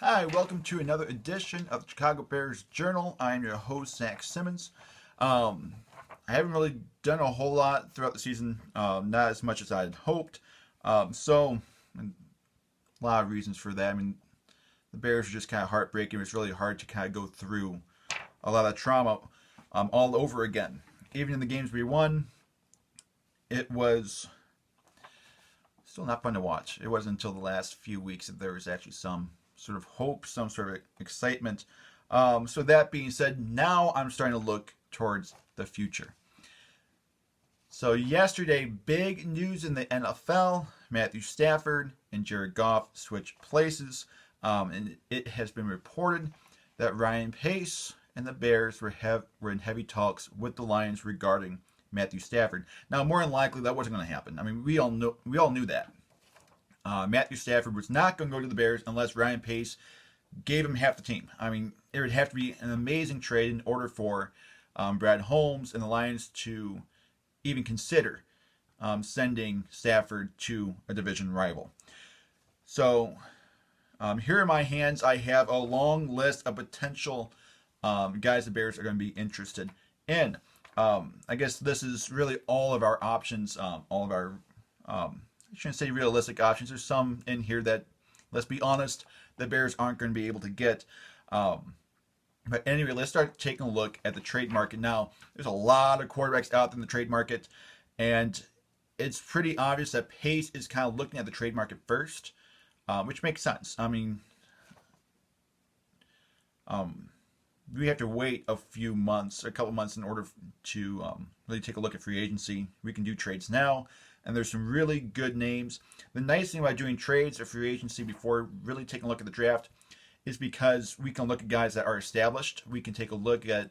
Hi, welcome to another edition of the Chicago Bears Journal. I'm your host, Zach Simmons. I haven't really done a whole lot throughout the season, not as much as I had hoped. And a lot of reasons for that. I mean, the Bears are just kind of heartbreaking. It was really hard to kind of go through a lot of trauma all over again. Even in the games we won, it was still not fun to watch. It wasn't until the last few weeks that there was actually some sort of hope, some sort of excitement. So that being said, now I'm starting to look towards the future. So yesterday, big news in the NFL. Matthew Stafford and Jared Goff switched places. And it has been reported that Ryan Pace and the Bears were in heavy talks with the Lions regarding Matthew Stafford. Now, more than likely, that wasn't going to happen. I mean, we all knew that. Matthew Stafford was not going to go to the Bears unless Ryan Pace gave him half the team. I mean, it would have to be an amazing trade in order for Brad Holmes and the Lions to even consider sending Stafford to a division rival. So here in my hands, I have a long list of potential guys the Bears are going to be interested in. I guess this is really all of our options, all of our I shouldn't say realistic options. There's some in here that, let's be honest, the Bears aren't going to be able to get. But anyway, let's start taking a look at the trade market now. There's a lot of quarterbacks out there in the trade market, and it's pretty obvious that Pace is kind of looking at the trade market first, which makes sense. I mean, we have to wait a couple months in order to really take a look at free agency. We can do trades now, and there's some really good names. The nice thing about doing trades or free agency before really taking a look at the draft is because we can look at guys that are established. We can take a look at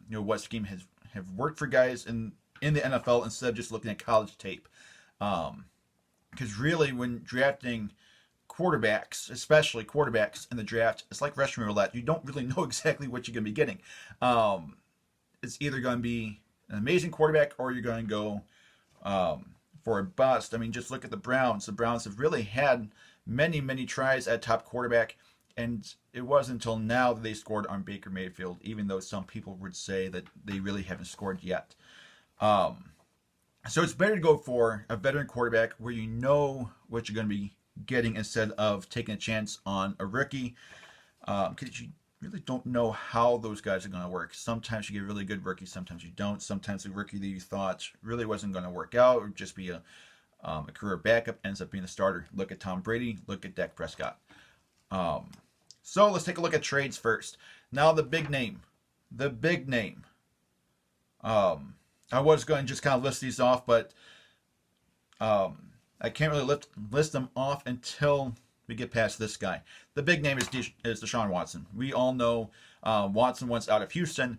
what scheme have worked for guys in the NFL instead of just looking at college tape. Because really, when drafting quarterbacks, especially quarterbacks in the draft, it's like Russian roulette. You don't really know exactly what you're going to be getting. It's either going to be an amazing quarterback or you're going to go for a bust. I mean, just look at the Browns. The Browns have really had many, many tries at top quarterback, and it wasn't until now that they scored on Baker Mayfield, even though some people would say that they really haven't scored yet. So it's better to go for a veteran quarterback where you know what you're going to be getting instead of taking a chance on a rookie, because you really don't know how those guys are going to work. Sometimes you get really good rookies, sometimes you don't. Sometimes the rookie that you thought really wasn't going to work out or just be a career backup ends up being a starter. Look at Tom Brady, look at Dak Prescott. So let's take a look at trades first. Now the big name. I was going to just kind of list these off, but I can't really list them off until we get past this guy. The big name is Deshaun Watson. We all know Watson wants out of Houston,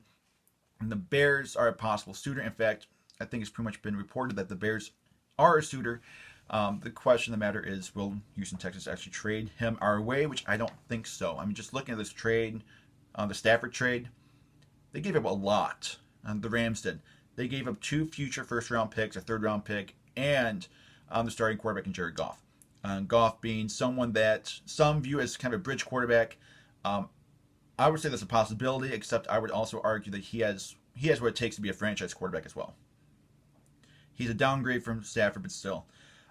and the Bears are a possible suitor. In fact, I think it's pretty much been reported that the Bears are a suitor. The question of the matter is, will Houston, Texas actually trade him our way, which I don't think so. I mean, just looking at this trade, the Stafford trade, they gave up a lot. The Rams did. They gave up 2 future first-round picks, a third-round pick, and the starting quarterback in Jared Goff. Goff being someone that some view as kind of a bridge quarterback. I would say that's a possibility, except I would also argue that he has what it takes to be a franchise quarterback as well. He's a downgrade from Stafford, but still.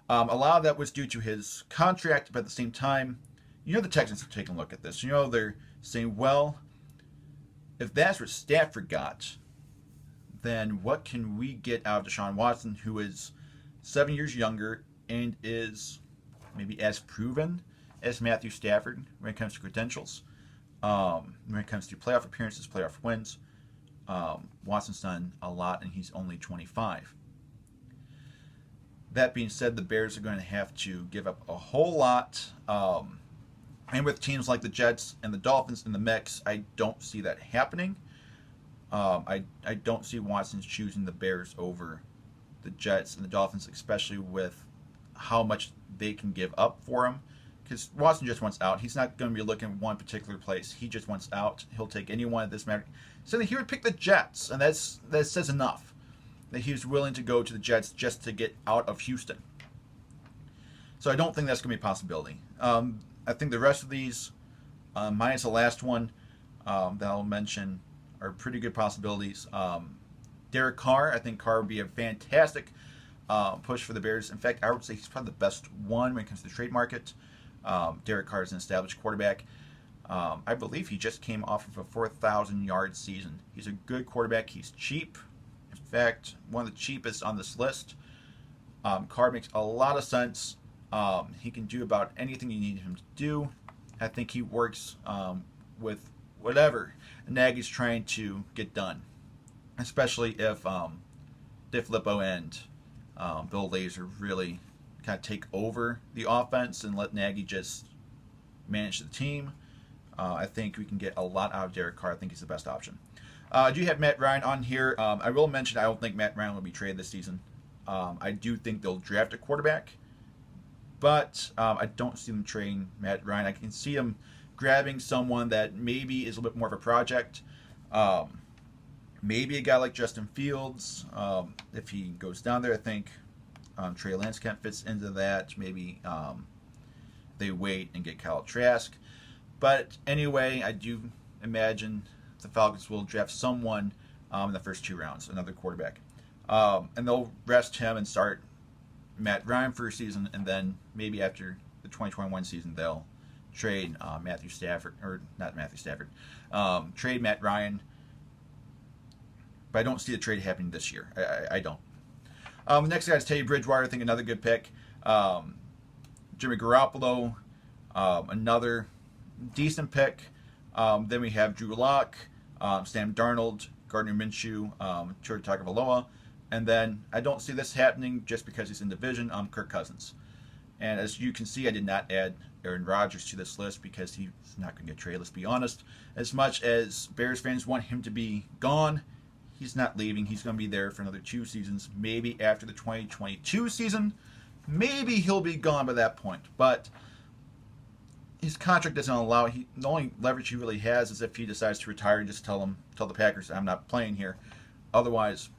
A lot of that was due to his contract, but at the same time, the Texans are taking a look at this. They're saying, well, if that's what Stafford got, then what can we get out of Deshaun Watson, who is 7 years younger and is maybe as proven as Matthew Stafford when it comes to credentials, when it comes to playoff appearances, playoff wins. Watson's done a lot, and he's only 25. That being said, the Bears are going to have to give up a whole lot. And with teams like the Jets and the Dolphins in the mix, I don't see that happening. I don't see Watson choosing the Bears over the Jets and the Dolphins, especially with how much they can give up for him. Because Watson just wants out. He's not going to be looking at one particular place. He just wants out. He'll take anyone at this matter. So he would pick the Jets, and that says enough. That he was willing to go to the Jets just to get out of Houston. So I don't think that's going to be a possibility. I think the rest of these minus the last one that I'll mention, are pretty good possibilities. Derek Carr, I think Carr would be a fantastic push for the Bears. In fact, I would say he's probably the best one when it comes to the trade market. Derek Carr is an established quarterback. I believe he just came off of a 4,000-yard season. He's a good quarterback. He's cheap. In fact, one of the cheapest on this list. Carr makes a lot of sense. He can do about anything you need him to do. I think he works with whatever Nagy's trying to get done, especially if DiFilippo and Bill Lazor really kind of take over the offense and let Nagy just manage the team. I think we can get a lot out of Derek Carr. I think he's the best option. I do have Matt Ryan on here. I will mention I don't think Matt Ryan will be traded this season. I do think they'll draft a quarterback, but I don't see them trading Matt Ryan. I can see them grabbing someone that maybe is a little bit more of a project. Maybe a guy like Justin Fields. If he goes down there, I think Trey Lance kind of fits into that. Maybe they wait and get Kyle Trask. But anyway, I do imagine the Falcons will draft someone in the first 2 rounds, another quarterback. And they'll rest him and start Matt Ryan for a season, and then maybe after the 2021 season, they'll trade trade Matt Ryan. But I don't see the trade happening this year. I don't. The next guy is Teddy Bridgewater. I think another good pick. Jimmy Garoppolo, another decent pick. Then we have Drew Lock, Sam Darnold, Gardner Minshew, Tua Tagovailoa. And then I don't see this happening just because he's in division. Kirk Cousins. And as you can see, I did not add Aaron Rodgers to this list because he's not going to get traded, let's be honest. As much as Bears fans want him to be gone, he's not leaving. He's going to be there for another 2 seasons. Maybe after the 2022 season, maybe he'll be gone by that point. But his contract doesn't allow it. The only leverage he really has is if he decides to retire and just tell the Packers, I'm not playing here. Otherwise,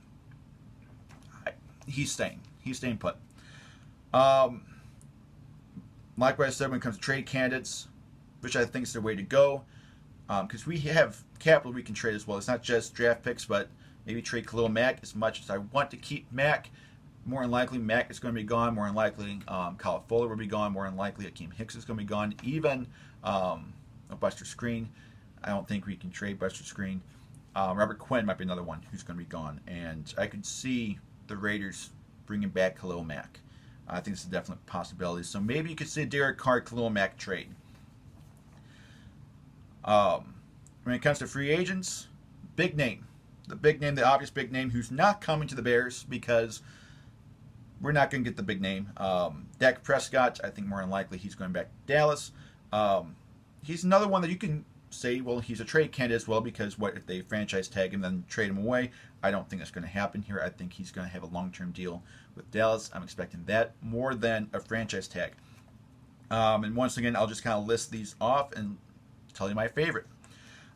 he's staying. He's staying put. Like what I said, when it comes to trade candidates, which I think is the way to go, because we have capital we can trade as well. It's not just draft picks, but maybe trade Khalil Mack. As much as I want to keep Mack, more than likely Mack is going to be gone. More than likely Kyle Fuller will be gone. More than likely Akeem Hicks is going to be gone. Even Buster Screen. I don't think we can trade Buster Screen. Robert Quinn might be another one who's going to be gone. And I could see the Raiders bringing back Khalil Mack. I think it's a definite possibility. So maybe you could see a Derek Carr, Khalil Mack trade. When it comes to free agents, big name. The obvious big name who's not coming to the Bears because we're not going to get the big name. Dak Prescott, I think more than likely he's going back to Dallas. He's another one that you can say, well, he's a trade candidate as well because what if they franchise tag him and then trade him away? I don't think that's going to happen here. I think he's going to have a long-term deal with Dallas. I'm expecting that more than a franchise tag. And once again, I'll just kind of list these off and tell you my favorite.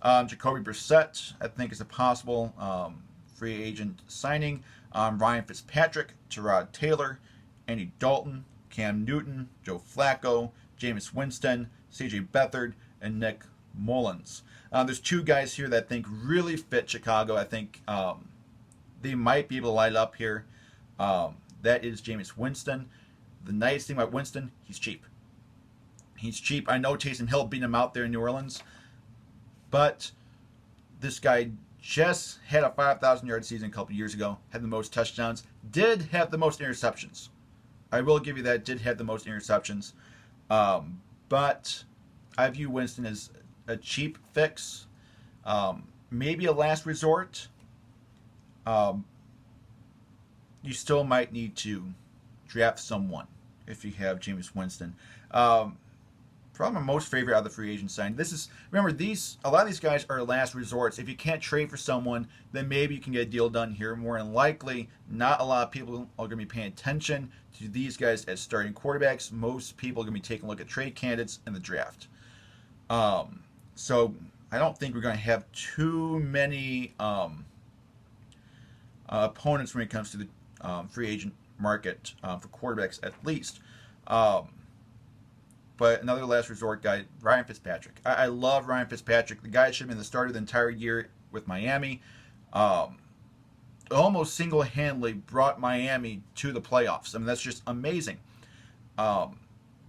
Jacoby Brissett, I think, is a possible free agent signing. Ryan Fitzpatrick, Tyrod Taylor, Andy Dalton, Cam Newton, Joe Flacco, Jameis Winston, C.J. Beathard, and Nick Mullins. There's 2 guys here that I think really fit Chicago. I think they might be able to light it up here. That is Jameis Winston. The nice thing about Winston, he's cheap. He's cheap. I know Taysom Hill beat him out there in New Orleans, but this guy just had a 5,000-yard season a couple years ago, had the most touchdowns, did have the most interceptions. I will give you that, did have the most interceptions. But I view Winston as a cheap fix, maybe a last resort. You still might need to draft someone if you have Jameis Winston. Probably my most favorite out of the free agent signing. Remember, a lot of these guys are last resorts. If you can't trade for someone, then maybe you can get a deal done here. More than likely, not a lot of people are going to be paying attention to these guys as starting quarterbacks. Most people are going to be taking a look at trade candidates in the draft. So I don't think we're going to have too many opponents when it comes to the free agent market for quarterbacks, at least. but another last resort guy, Ryan Fitzpatrick. I love Ryan Fitzpatrick. The guy should have been the starter the entire year with Miami. Um, Almost single-handedly brought Miami to the playoffs. I mean, that's just amazing. Um,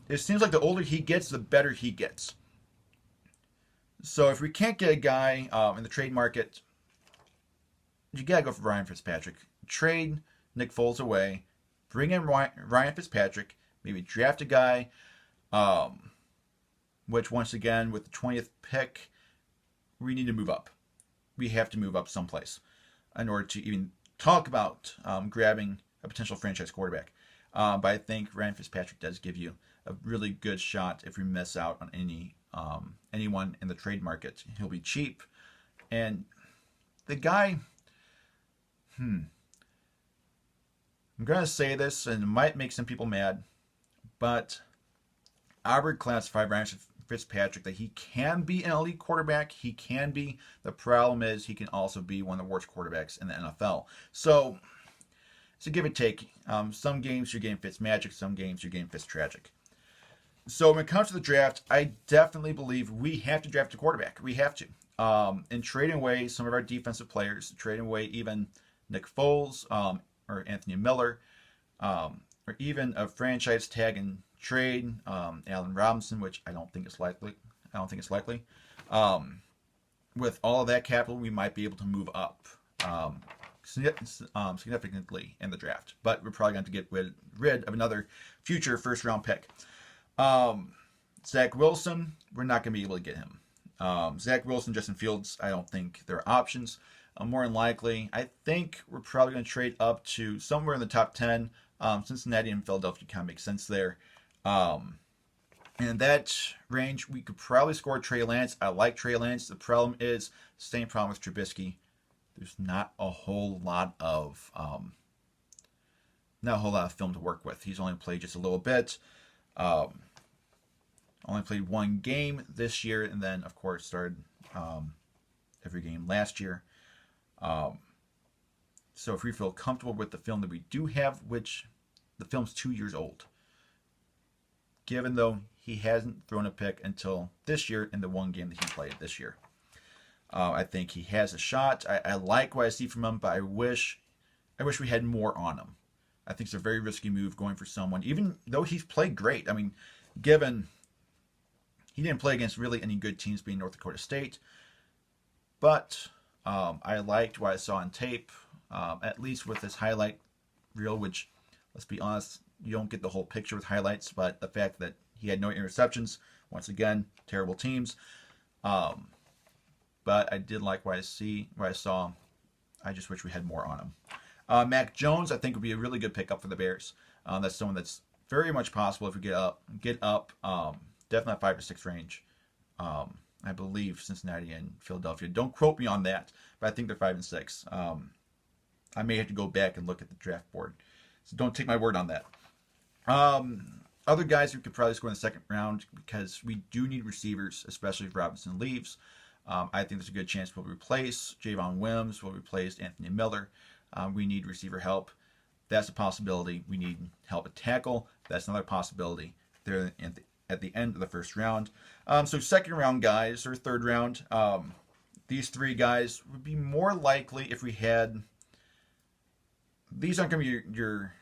it seems like the older he gets, the better he gets. So if we can't get a guy in the trade market, you gotta go for Ryan Fitzpatrick. Trade Nick Foles away, bring in Ryan Fitzpatrick, maybe draft a guy, which once again with the 20th pick, we need to move up. We have to move up someplace in order to even talk about grabbing a potential franchise quarterback. But I think Ryan Fitzpatrick does give you a really good shot if we miss out on anyone in the trade market. He'll be cheap, and the guy. I'm gonna say this, and it might make some people mad, but I would classify Ryan Fitzpatrick that he can be an elite quarterback. He can be. The problem is he can also be one of the worst quarterbacks in the NFL. So it's a give and take. Some games you're getting Fitzmagic, some games you're getting Fitztragic. So when it comes to the draft, I definitely believe we have to draft a quarterback. We have to. And trading away some of our defensive players, trading away even Nick Foles or Anthony Miller, or even a franchise tag and trade, Allen Robinson, which I don't think is likely. With all of that capital, we might be able to move up significantly in the draft. But we're probably going to get rid of another future first-round pick. Zach Wilson, we're not going to be able to get him. Zach Wilson, Justin Fields, I don't think they're options. More than likely, I think we're probably going to trade up to somewhere in the top 10. Cincinnati and Philadelphia kind of make sense there. In that range, we could probably score Trey Lance. I like Trey Lance. The problem is, same problem with Trubisky. There's not a whole lot of film to work with. He's only played just a little bit. Only played one game this year, and then of course started every game last year. So if we feel comfortable with the film that we do have, which the film's 2 years old, given though he hasn't thrown a pick until this year in the one game that he played this year. I think he has a shot. I like what I see from him, but I wish we had more on him. I think it's a very risky move going for someone, even though he's played great. I mean, given he didn't play against really any good teams being North Dakota State, but I liked what I saw on tape, at least with his highlight reel, which, let's be honest, you don't get the whole picture with highlights, but the fact that he had no interceptions, once again, terrible teams. But I did like what I saw. I just wish we had more on him. Mac Jones, I think, would be a really good pickup for the Bears. That's someone that's very much possible if we get up, definitely 5 to 6 range. I believe Cincinnati and Philadelphia. Don't quote me on that, but I think they're 5 and 6. I may have to go back and look at the draft board, so don't take my word on that. Other guys who could probably score in the second round, because we do need receivers, especially if Robinson leaves. I think there's a good chance we'll replace Javon Wims, we'll replace Anthony Miller. We need receiver help. That's a possibility. We need help at tackle. That's another possibility. They're at the end of the first round. So second round guys or third round, these three guys would be more likely if we had. These aren't going to be your.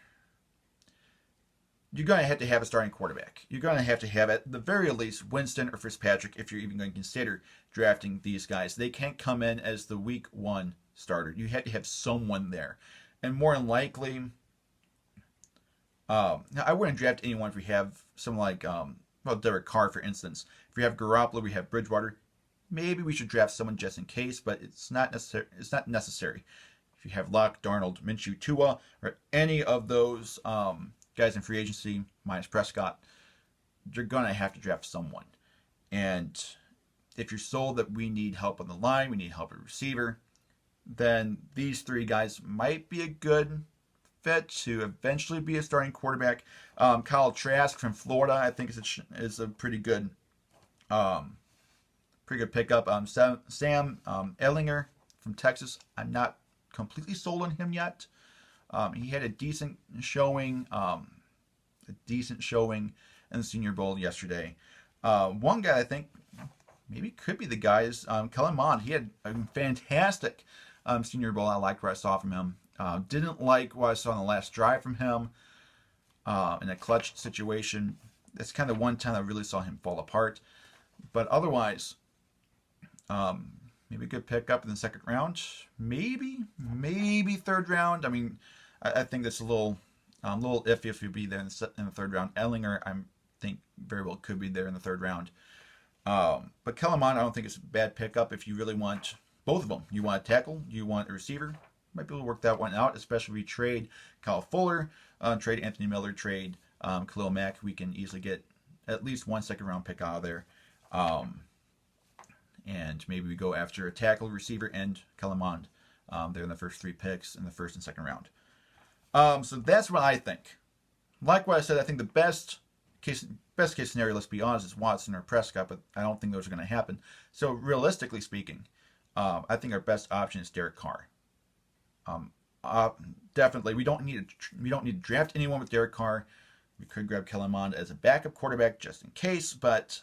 You're going to have a starting quarterback. You're going to have at the very least Winston or Fitzpatrick if you're even going to consider drafting these guys. They can't come in as the week one starter. You have to have someone there. And more than likely, now I wouldn't draft anyone if we have someone like, Derek Carr, for instance. If we have Garoppolo, we have Bridgewater. Maybe we should draft someone just in case, but it's not necessary. If you have Locke, Darnold, Minshew, Tua, or any of those guys in free agency, minus Prescott, you're going to have to draft someone. And if you're sold that we need help on the line, we need help at receiver, then these three guys might be a good fit to eventually be a starting quarterback. Kyle Trask from Florida, I think is a pretty good pickup. Sam Ehlinger from Texas, I'm not completely sold on him yet. He had a decent showing in the Senior Bowl yesterday. One guy I think maybe could be the guy is Kellen Mond. He had a fantastic Senior Bowl. I liked what I saw from him. Didn't like what I saw in the last drive from him in a clutch situation. That's kind of one time I really saw him fall apart. But otherwise, maybe a good pickup in the second round. Maybe third round. I mean, I think that's a little iffy if he'd be there in the third round. Ellinger, I think very well could be there in the third round. But Kellen Mond, I don't think it's a bad pickup if you really want both of them. You want a tackle, you want a receiver. Might be able to work that one out, especially if we trade Kyle Fuller, trade Anthony Miller, trade Khalil Mack. We can easily get at least one second round pick out of there. And maybe we go after a tackle, receiver, and Kellen Mond. They're in the first 3 picks in the first and second round. So that's what I think. Like what I said, I think the best case scenario, let's be honest, is Watson or Prescott, but I don't think those are going to happen. So realistically speaking, I think our best option is Derek Carr. Definitely, we don't need to draft anyone with Derek Carr. We could grab Kellen Mond as a backup quarterback just in case, but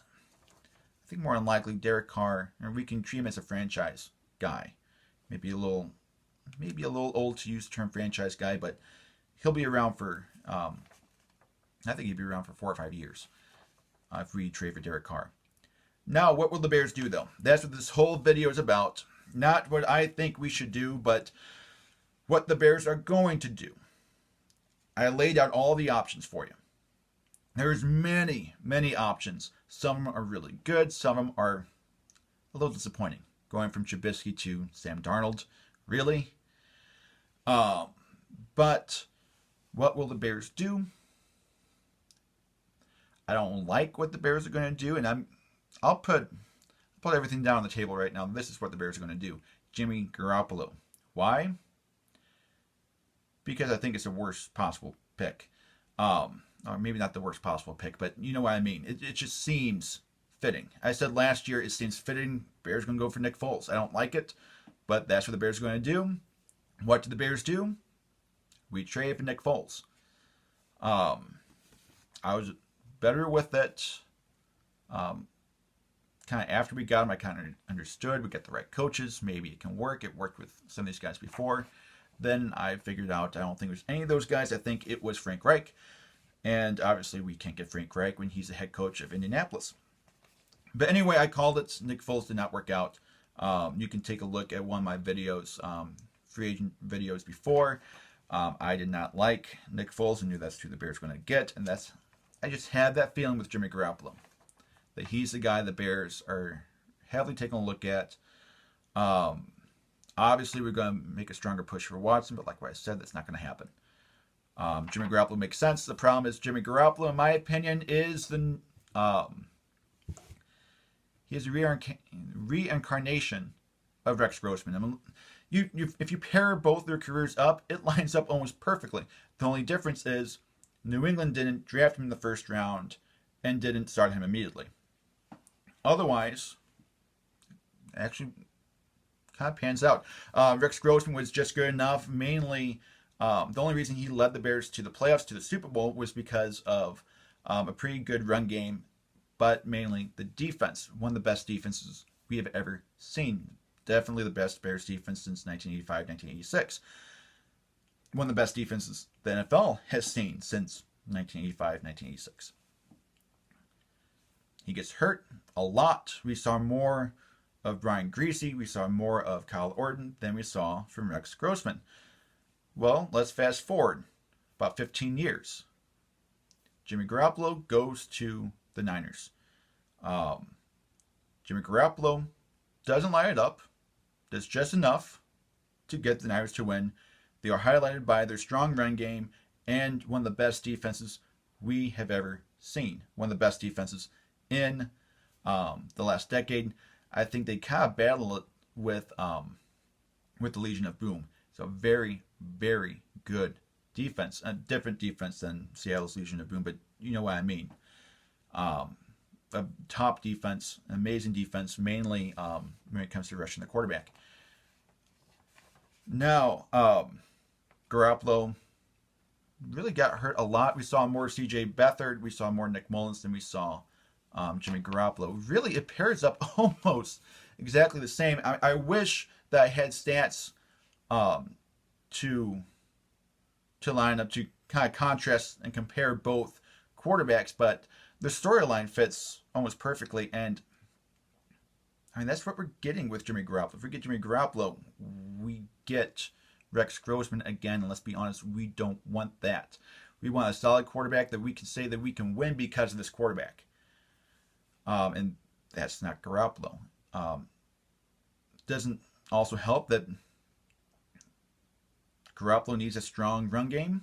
I think more unlikely Derek Carr, or we can treat him as a franchise guy. Maybe a little old to use the term franchise guy, but he'll be around for. I think he'd be around for 4 or 5 years if we trade for Derek Carr. Now, what will the Bears do, though? That's what this whole video is about. Not what I think we should do, but what the Bears are going to do. I laid out all the options for you. There's many options. Some of them are really good. Some of them are a little disappointing. Going from Trubisky to Sam Darnold. Really? But what will the Bears do? I don't like what the Bears are going to do, and I'll put everything down on the table right now. This is what the Bears are going to do. Jimmy Garoppolo. Why? Because I think it's the worst possible pick. Or maybe not the worst possible pick, but you know what I mean. It just seems fitting. I said last year it seems fitting. Bears are going to go for Nick Foles. I don't like it, but that's what the Bears are going to do. What did the Bears do? We traded for Nick Foles. I was better with it. Kind of after we got him, I kind of understood. We got the right coaches. Maybe it can work. It worked with some of these guys before. Then I figured out I don't think it was any of those guys. I think it was Frank Reich. And obviously we can't get Frank Reich when he's the head coach of Indianapolis. But anyway, I called it. Nick Foles did not work out. You can take a look at one of my videos, free agent videos before. I did not like Nick Foles. I knew that's who the Bears were going to get. And I just had that feeling with Jimmy Garoppolo. That he's the guy the Bears are heavily taking a look at. Obviously, we're going to make a stronger push for Watson, but like what I said, that's not going to happen. Jimmy Garoppolo makes sense. The problem is Jimmy Garoppolo, in my opinion, is he is a reincarnation of Rex Grossman. I mean, if you pair both their careers up, it lines up almost perfectly. The only difference is New England didn't draft him in the first round and didn't start him immediately. Otherwise, actually kind of pans out. Rex Grossman was just good enough. Mainly, the only reason he led the Bears to the playoffs, to the Super Bowl, was because of a pretty good run game, but mainly the defense. One of the best defenses we have ever seen. Definitely the best Bears defense since 1985, 1986. One of the best defenses the NFL has seen since 1985, 1986. He gets hurt a lot. We saw more of Brian Griese. We saw more of Kyle Orton than we saw from Rex Grossman. Well, let's fast forward about 15 years. Jimmy Garoppolo goes to the Niners. Jimmy Garoppolo doesn't light it up. Does just enough to get the Niners to win. They are highlighted by their strong run game and one of the best defenses we have ever seen. One of the best defenses in the last decade. I think they kind of battle it with the Legion of Boom. So very, very good defense. A different defense than Seattle's Legion of Boom, but you know what I mean. A top defense, amazing defense, mainly when it comes to rushing the quarterback. Now, Garoppolo really got hurt a lot. We saw more C.J. Beathard. We saw more Nick Mullins than we saw Jimmy Garoppolo. Really, it pairs up almost exactly the same. I wish that I had stats to line up to kind of contrast and compare both quarterbacks, but the storyline fits almost perfectly. And I mean, that's what we're getting with Jimmy Garoppolo. If we get Jimmy Garoppolo, we get Rex Grossman again. And let's be honest, we don't want that. We want a solid quarterback that we can say that we can win because of this quarterback. And that's not Garoppolo. Doesn't also help that Garoppolo needs a strong run game.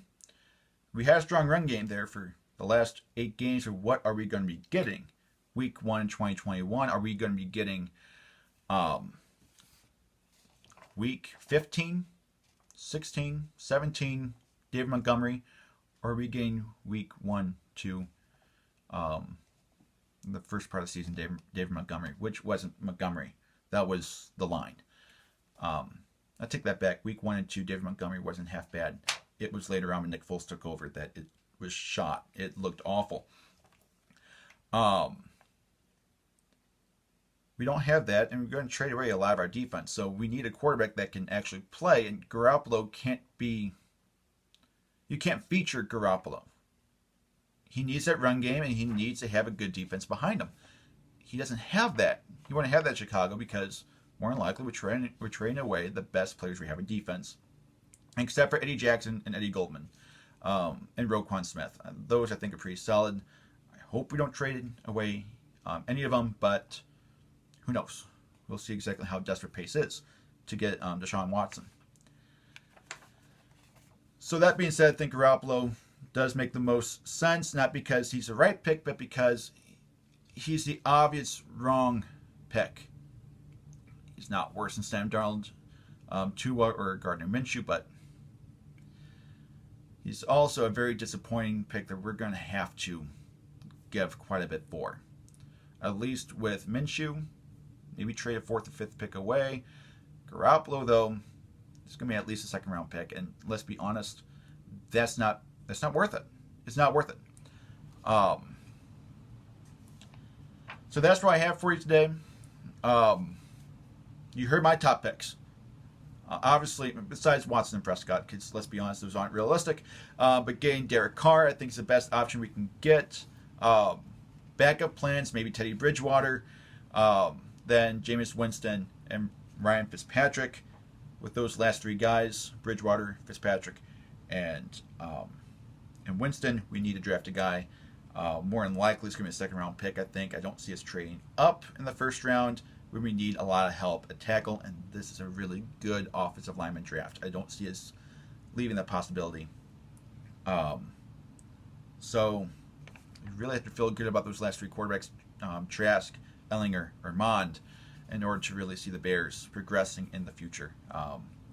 We had a strong run game there for the last 8 games. So what are we going to be getting? Week 1 in 2021, are we going to be getting week 15, 16, 17, David Montgomery, or are we getting week 1, 2, the first part of the season, David Montgomery, which wasn't Montgomery. That was the line. I take that back. Week 1 and 2, David Montgomery wasn't half bad. It was later on when Nick Foles took over that it was shot. It looked awful. We don't have that, and we're going to trade away a lot of our defense. So we need a quarterback that can actually play, and Garoppolo can't be... You can't feature Garoppolo. He needs that run game, and he needs to have a good defense behind him. He doesn't have that. You want to have that in Chicago because, more than likely, we're trading away the best players we have in defense, except for Eddie Jackson and Eddie Goldman and Roquan Smith. Those, I think, are pretty solid. I hope we don't trade away any of them, but... who knows? We'll see exactly how desperate Pace is to get Deshaun Watson. So that being said, I think Garoppolo does make the most sense, not because he's the right pick, but because he's the obvious wrong pick. He's not worse than Sam Darnold, Tua, or Gardner Minshew, but he's also a very disappointing pick that we're going to have to give quite a bit for. At least with Minshew, maybe trade a 4th or 5th pick away. Garoppolo, though, it's going to be at least a 2nd round pick. And let's be honest, that's not worth it. It's not worth it. So that's what I have for you today. You heard my top picks. Obviously, besides Watson and Prescott, because let's be honest, those aren't realistic. But getting Derek Carr, I think, is the best option we can get. Backup plans, maybe Teddy Bridgewater. Then Jameis Winston and Ryan Fitzpatrick. With those last 3 guys, Bridgewater, Fitzpatrick, and Winston, we need to draft a guy. More than likely, it's going to be a 2nd round pick, I think. I don't see us trading up in the 1st round where we need a lot of help at tackle, and this is a really good offensive lineman draft. I don't see us leaving that possibility. So you really have to feel good about those last 3 quarterbacks, Trask, Ellinger, or Mond, in order to really see the Bears progressing in the future,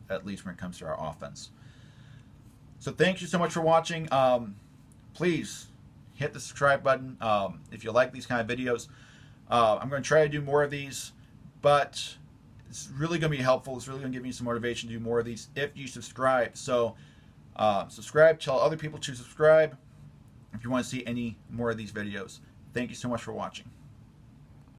at least when it comes to our offense. So thank you so much for watching. Please hit the subscribe button if you like these kind of videos. I'm going to try to do more of these, but it's really going to be helpful. It's really going to give me some motivation to do more of these if you subscribe. So subscribe, tell other people to subscribe if you want to see any more of these videos. Thank you so much for watching.